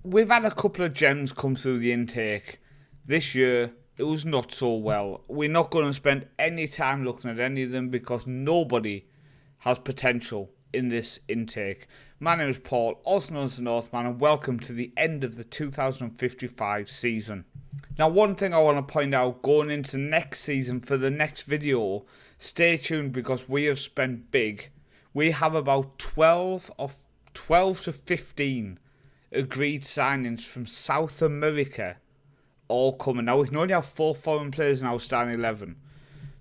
we've had a couple of gems come through the intake. This year, it was not so well. We're not going to spend any time looking at any of them because nobody has potential in this intake. My name is Paul, also known as the Northman, and welcome to the end of the 2055 season. Now, one thing I want to point out going into next season for the next video, stay tuned because we have spent big. We have about 12 to 15 agreed signings from South America all coming. Now, we can only have 4 foreign players in our starting 11.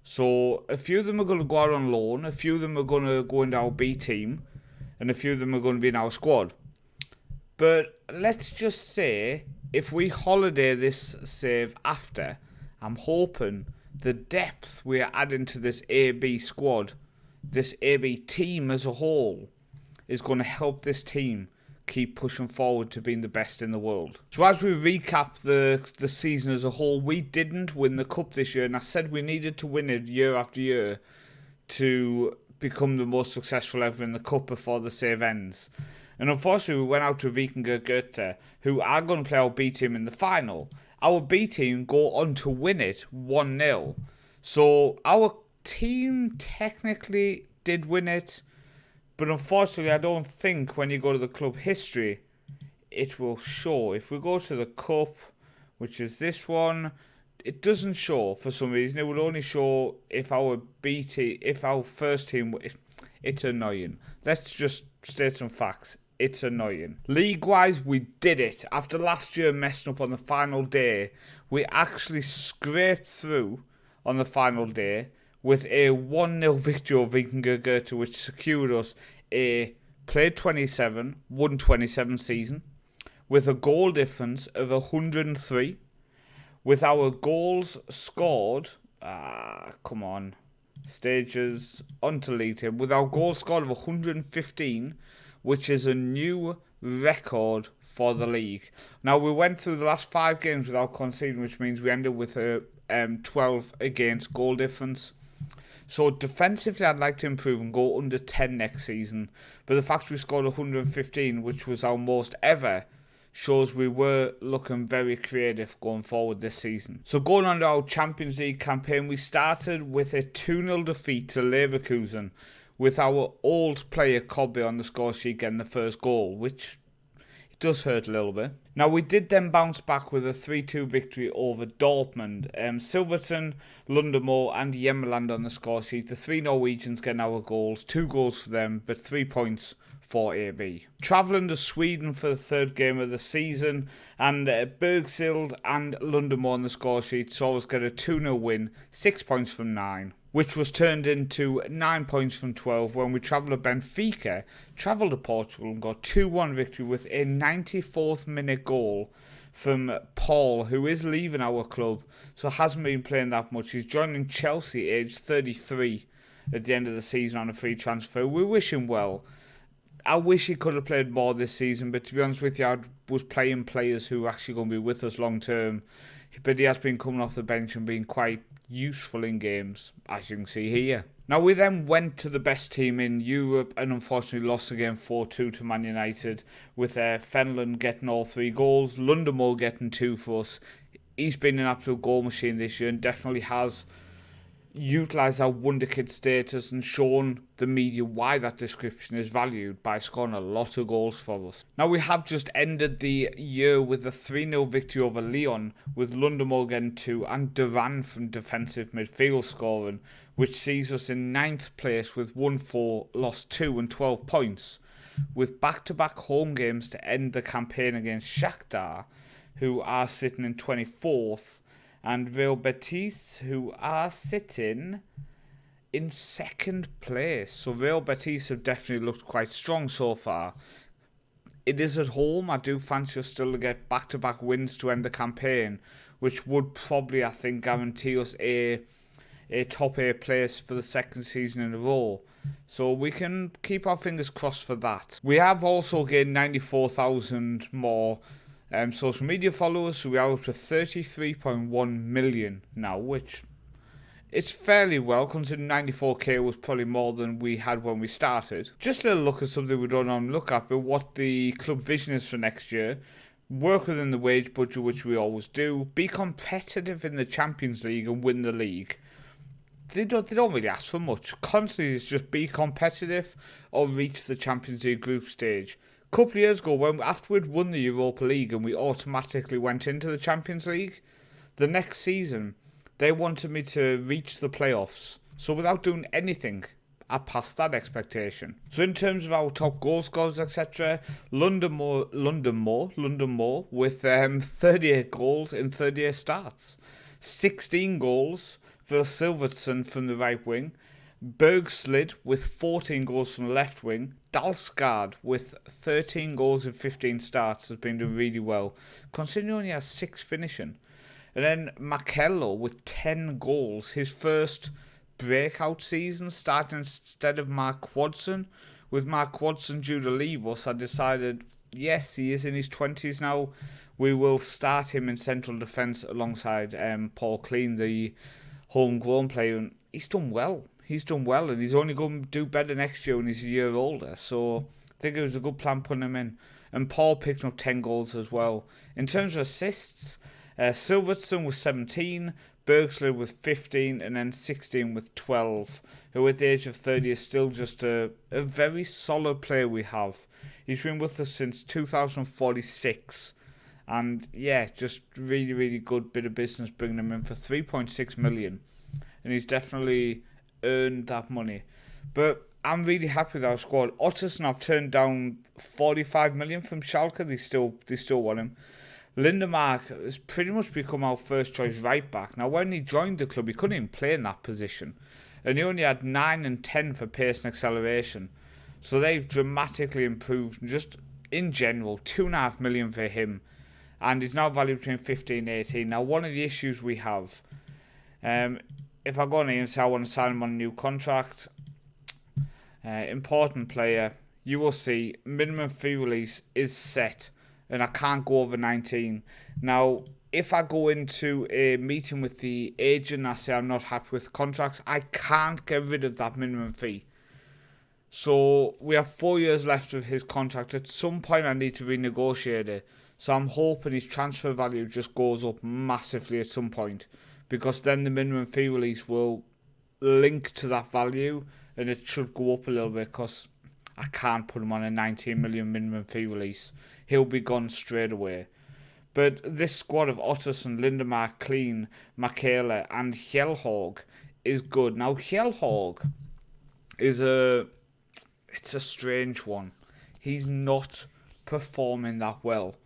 So, a few of them are going to go out on loan, a few of them are going to go into our B team, and a few of them are going to be in our squad. But let's just say, if we holiday this save after, I'm hoping the depth we are adding to this AB squad, this AB team as a whole, is going to help this team keep pushing forward to being the best in the world. So as we recap the season as a whole, we didn't win the cup this year, and I said we needed to win it year after year to become the most successful ever in the cup before the save ends. And unfortunately, we went out to Vikingur Goethe, who are going to play our B team in the final. Our B team go on to win it 1-0. So our team technically did win it, but unfortunately, I don't think when you go to the club history, it will show. If we go to the cup, which is this one, it doesn't show for some reason. It will only show if our first team. It's annoying. Let's just state some facts. It's annoying. League-wise, we did it. After last year messing up on the final day, we actually scraped through on the final day with a 1-0 victory over Vikingur Goethe, which secured us a played 27, won 27 season, with a goal difference of 103, with our goals scored, stages onto lead here, with our goals scored of 115, which is a new record for the league. Now, we went through the last 5 games without conceding, which means we ended with a 12 against goal difference. So defensively, I'd like to improve and go under 10 next season. But the fact we scored 115, which was our most ever, shows we were looking very creative going forward this season. So going on to our Champions League campaign, we started with a 2-0 defeat to Leverkusen, with our old player Kobe on the score sheet getting the first goal, which it does hurt a little bit. Now, we did then bounce back with a 3-2 victory over Dortmund. Silverton, Lundamo and Hjemmeland on the score sheet. The 3 Norwegians getting our goals. 2 goals for them, but 3 points for AB. Travelling to Sweden for the 3rd game of the season, and Bergsild and Lundamo on the score sheet saw us get a 2-0 win, 6 points from 9. Which was turned into 9 points from 12 when we travelled to Benfica, travelled to Portugal and got 2-1 victory with a 94th minute goal from Paul, who is leaving our club, so hasn't been playing that much. He's joining Chelsea aged 33 at the end of the season on a free transfer. We wish him well. I wish he could have played more this season, but to be honest with you, I was playing players who are actually going to be with us long term. But he has been coming off the bench and being quite useful in games, as you can see here. Now, we then went to the best team in Europe and unfortunately lost again 4-2 to Man United, with Fenland getting all 3 goals, Lundamo getting 2 for us. He's been an absolute goal machine this year and definitely has utilised our wonderkid status and shown the media why that description is valued by scoring a lot of goals for us. Now, we have just ended the year with a 3-0 victory over Lyon, with Lundamo getting 2 and Duran from defensive midfield scoring, which sees us in 9th place with 1-4, lost 2 and 12 points, with back-to-back home games to end the campaign against Shakhtar, who are sitting in 24th, and Real Betis, who are sitting in 2nd place. So Real Betis have definitely looked quite strong so far. It is at home. I do fancy us still to get back-to-back wins to end the campaign, which would probably, I think, guarantee us a top 8 place for the 2nd season in a row. So we can keep our fingers crossed for that. We have also gained 94,000 more social media followers, so we are up to 33.1 million now, which it's fairly well, considering 94k was probably more than we had when we started. Just a little look at something we don't normally look at, but what the club vision is for next year. work within the wage budget, which we always do, be competitive in the Champions League and win the league. They don't really ask for much. Constantly, it's just be competitive or reach the Champions League group stage. A couple of years ago, after we'd won the Europa League and we automatically went into the Champions League, the next season, they wanted me to reach the playoffs. So without doing anything, I passed that expectation. So in terms of our top goal scorers, etc., London Moore with 38 goals in 38 starts. 16 goals for Silvertson from the right wing. Bergslid with 14 goals from the left wing. Dalsgaard with 13 goals in 15 starts has been doing really well, considering he only has 6 finishing. And then Makello with 10 goals, his first breakout season, starting instead of Mark Quadson. With Mark Quadson due to leave us, I decided, yes, he is in his 20s now. We will start him in central defence alongside Paul Clean, the homegrown player. And he's done well. And he's only going to do better next year when he's a year older. So I think it was a good plan putting him in. And Paul picked up 10 goals as well. In terms of assists, Silvertson with 17, Bergslid with 15, and then 16 with 12, who at the age of 30 is still just a very solid player we have. He's been with us since 2046, and yeah, just really, really good bit of business bringing him in for 3.6 million, and he's definitely earned that money. But I'm really happy with our squad. Otterson have turned down 45 million from Schalke. They still want him. Lindemark has pretty much become our first choice right back. Now, when he joined the club, he couldn't even play in that position. And he only had 9 and 10 for pace and acceleration. So they've dramatically improved. And just in general, 2.5 million for him. And he's now valued between 15 and 18. Now, one of the issues we have, if I go on here and say I want to sign him on a new contract, important player, you will see minimum fee release is set. And I can't go over 19. Now, if I go into a meeting with the agent and I say I'm not happy with contracts, I can't get rid of that minimum fee. So we have 4 years left of his contract. At some point, I need to renegotiate it. So I'm hoping his transfer value just goes up massively at some point, because then the minimum fee release will link to that value, and it should go up a little bit, because I can't put him on a 19 million minimum fee release. He'll be gone straight away. But this squad of Otterson, Lindemark, Clean, Makela and Hjellhog is good. Now, Hjellhog is it's a strange one. He's not performing that well.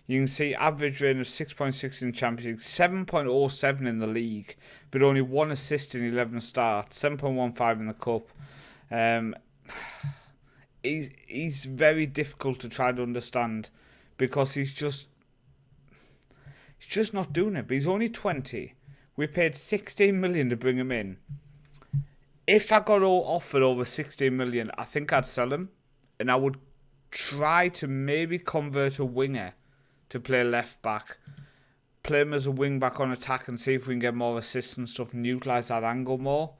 You can see average rating of 6.6 in the Champions League, 7.07 in the league, but only 1 assist in 11 starts, 7.15 in the Cup. He's very difficult to try to understand, because he's just not doing it. But he's only 20. We paid 16 million to bring him in. If I got offered over 16 million, I think I'd sell him, and I would try to maybe convert a winger to play left back, play him as a wing back on attack, and see if we can get more assists and stuff and utilise that angle more.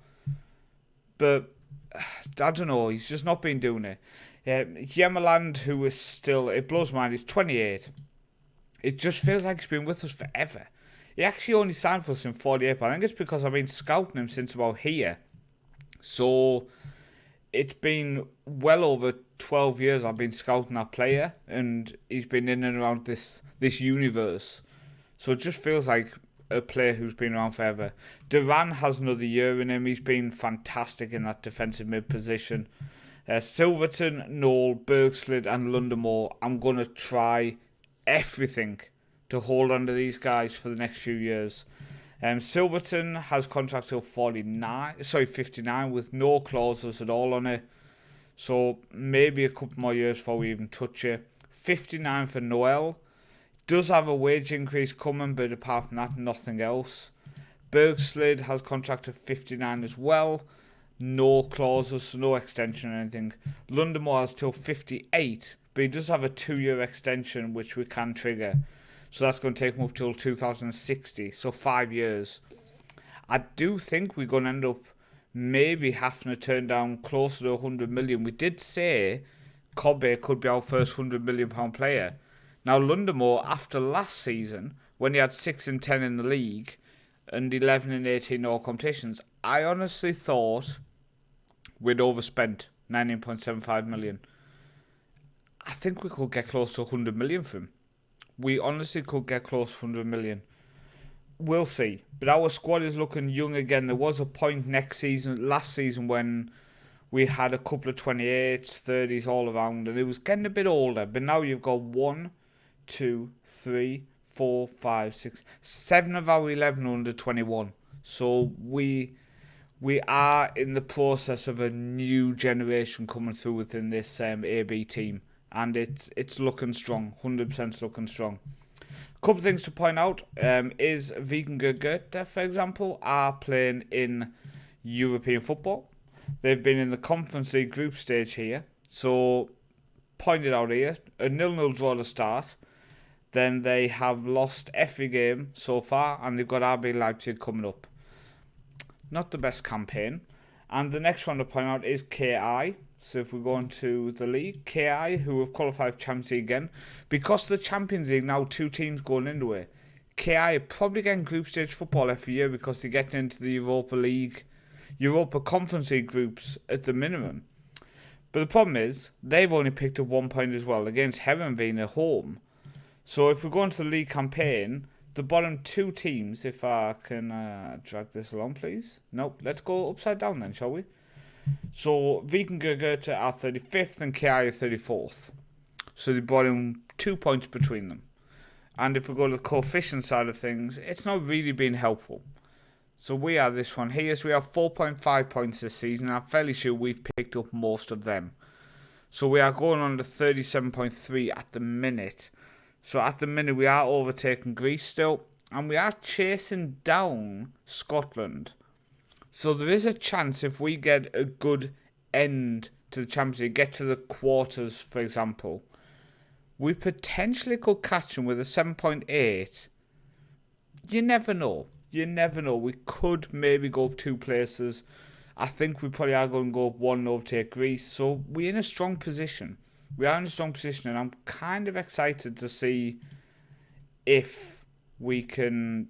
But I don't know, he's just not been doing it. Yemeland, who is still, it blows my mind, he's 28. It just feels like he's been with us forever. He actually only signed for us in 48, but I think it's because I've been scouting him since about here. So it's been well over 12 years I've been scouting that player, and he's been in and around this universe. So it just feels like a player who's been around forever. Duran has another year in him. He's been fantastic in that defensive mid position. Silverton, Knoll, Bergslid and Lundemore, I'm going to try everything to hold on to these guys for the next few years. Silverton has contract till 59 with no clauses at all on it. So maybe a couple more years before we even touch it. 59 for Noel. Does have a wage increase coming, but apart from that, nothing else. Bergslid has contract of 59 as well. No clauses, so no extension or anything. Lundemore has till 58, but he does have a 2-year extension which we can trigger. So that's going to take him up till 2060, so 5 years. I do think we're going to end up maybe having to turn down closer to 100 million. We did say Kobe could be our first £100 million player. Now, Lundamore, after last season, when he had 6 and 10 in the league and 11 and 18 in all competitions, I honestly thought we'd overspent 19.75 million. I think we could get close to 100 million for him. We honestly could get close to 100 million. We'll see. But our squad is looking young again. There was a point last season, when we had a couple of 28s, 30s all around, and it was getting a bit older. But now you've got 1, 2, 3, 4, 5, 6, 7 of our 11 under 21. So we are in the process of a new generation coming through within this AB team, and it's looking strong. 100% looking strong. A couple of things to point out is Vikingur, for example, are playing in European football. They've been in the Conference League group stage here. So, pointed out here, a 0-0 draw to start. Then they have lost every game so far, and they've got RB Leipzig coming up. Not the best campaign. And the next one to point out is KI. So if we go into the league, KI, who have qualified for Champions League again, because the Champions League now 2 teams going into it, KI are probably getting group stage football every year because they're getting into the Europa Conference League groups at the minimum. But the problem is, they've only picked up 1 point as well against Heerenveen at home. So if we go into the league campaign, the bottom 2 teams, if I can drag this along, please. Nope, let's go upside down then, shall we? So Vikingur are 35th and KI are 34th. So they brought in 2 points between them. And if we go to the coefficient side of things, it's not really been helpful. So we are this one here. So we have 4.5 points this season. I'm fairly sure we've picked up most of them. So we are going on to 37.3 at the minute. So at the minute we are overtaking Greece still. And we are chasing down Scotland. So there is a chance if we get a good end to the Champions League, get to the quarters, for example, we potentially could catch them with a 7.8. You never know. You never know. We could maybe go up 2 places. I think we probably are going to go up 1 and overtake Greece. So we're in a strong position. We are in a strong position, and I'm kind of excited to see if we can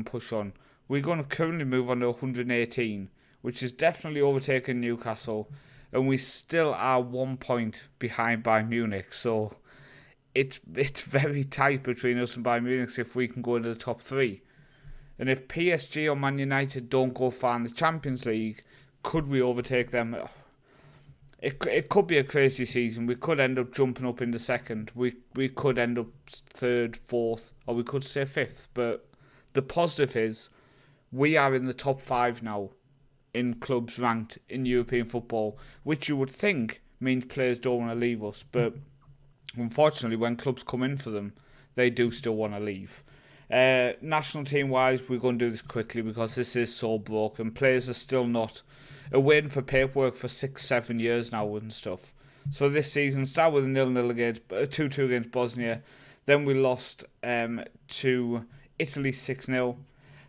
push on. We're going to currently move on to 118, which is definitely overtaking Newcastle, and we still are 1 point behind Bayern Munich. So it's very tight between us and Bayern Munich if we can go into the top 3. And if PSG or Man United don't go far in the Champions League, could we overtake them? It could be a crazy season. We could end up jumping up into second. We could end up 3rd, 4th, or we could stay 5th. But the positive is, we are in the top 5 now in clubs ranked in European football, which you would think means players don't want to leave us. But unfortunately, when clubs come in for them, they do still want to leave. National team wise, we're going to do this quickly because this is so broken. Players are still not waiting for paperwork for 6-7 years now and stuff. So this season started with a 0-0 against 2-2 against Bosnia. Then we lost to Italy 6-0.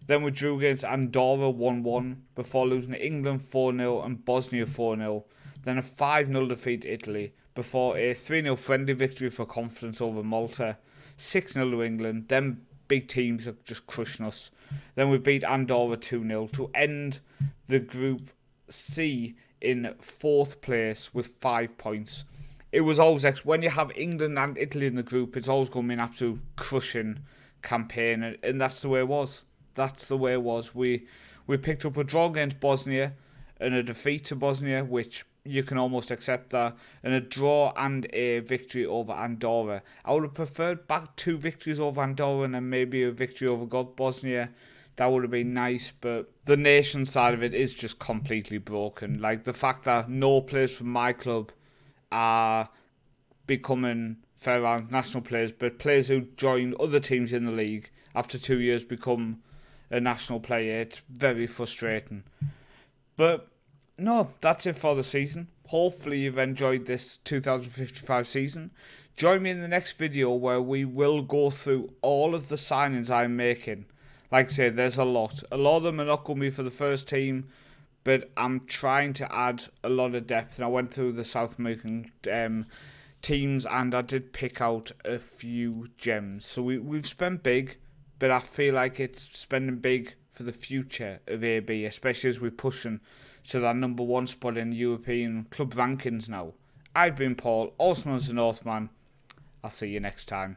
Then we drew against Andorra 1-1 before losing to England 4-0 and Bosnia 4-0. Then a 5-0 defeat to Italy before a 3-0 friendly victory for confidence over Malta. 6-0 to England. Then big teams are just crushing us. Then we beat Andorra 2-0 to end the Group C in 4th place with 5 points. It was always, when you have England and Italy in the group, it's always going to be an absolute crushing campaign, and that's the way it was. That's the way it was. We picked up a draw against Bosnia and a defeat to Bosnia, which you can almost accept that, and a draw and a victory over Andorra. I would have preferred back 2 victories over Andorra and then maybe a victory over Bosnia. That would have been nice, but the nation side of it is just completely broken. Like the fact that no players from my club are becoming Faroe national players, but players who join other teams in the league after 2 years become a national player. It's very frustrating. But no, that's it for the season. Hopefully you've enjoyed this 2055 season. Join me in the next video where we will go through all of the signings I'm making. Like I said, there's a lot. A lot of them are not going to be for the first team, but I'm trying to add a lot of depth. And I went through the South American teams, and I did pick out a few gems. So we've spent big, but I feel like it's spending big for the future of AB, especially as we're pushing to that number one spot in European club rankings now. I've been Paul, also known as the Northman. I'll see you next time.